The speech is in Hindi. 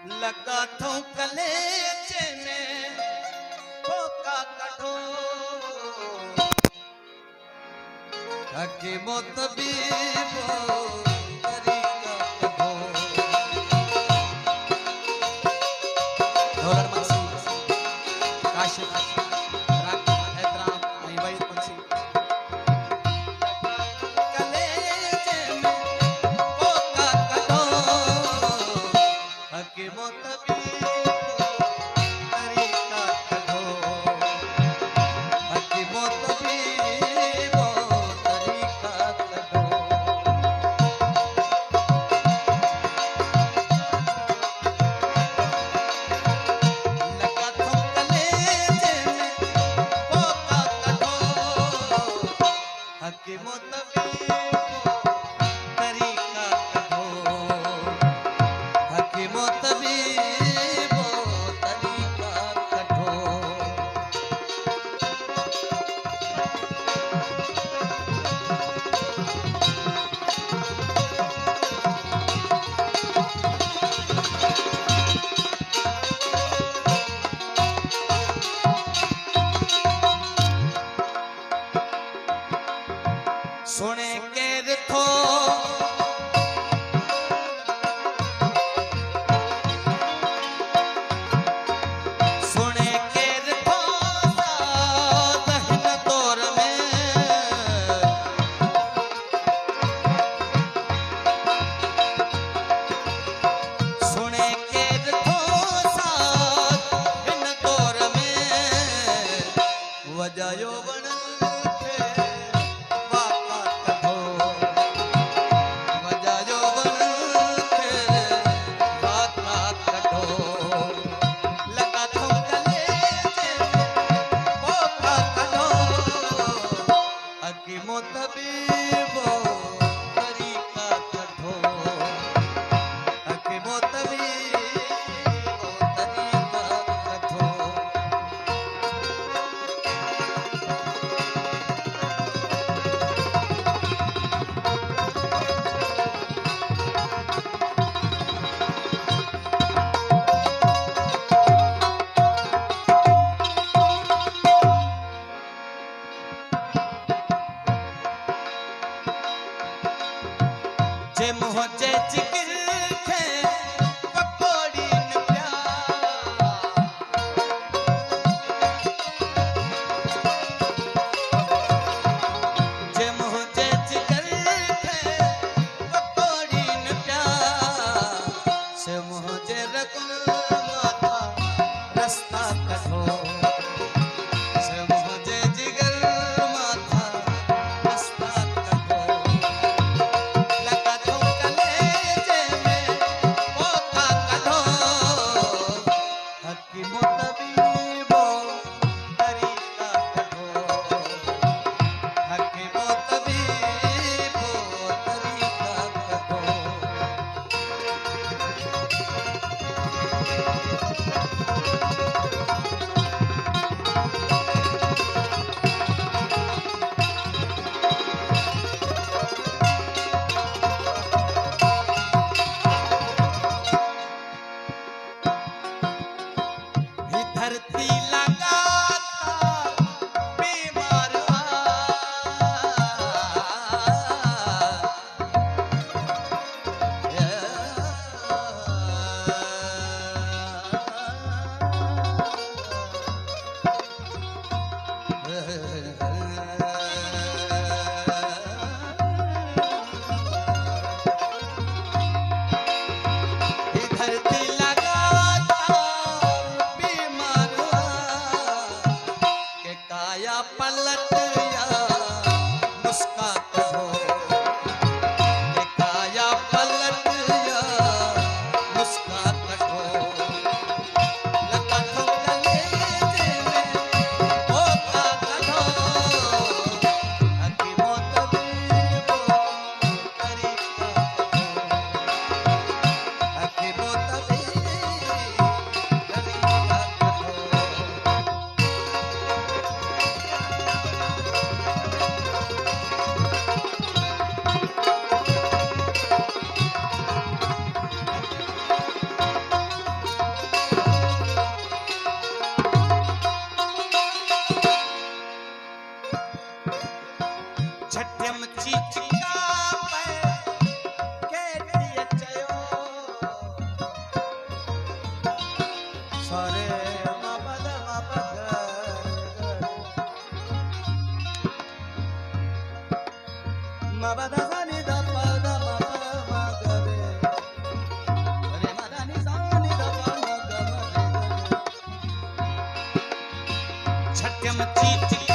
लगा थो कलेजे में होका कढो हकीमो तबीबो तरीका कढो ढोलर मंसी काशिफ राग एतराम ऐं वहीद मंसी कलेजे में होका कढो हकीमो सुने केर थो सुने केर थो हिन दौर में सुने केर थो हिन दौर में वजायो वण जे मुझे जिगर खे पकोड़ी न प्यार जे मुझे जिगर खे पकोड़ी न प्यार से मुझे रकुल माथा रास्ता कढो से मुझे जिगर माथा रास्ता हम चीट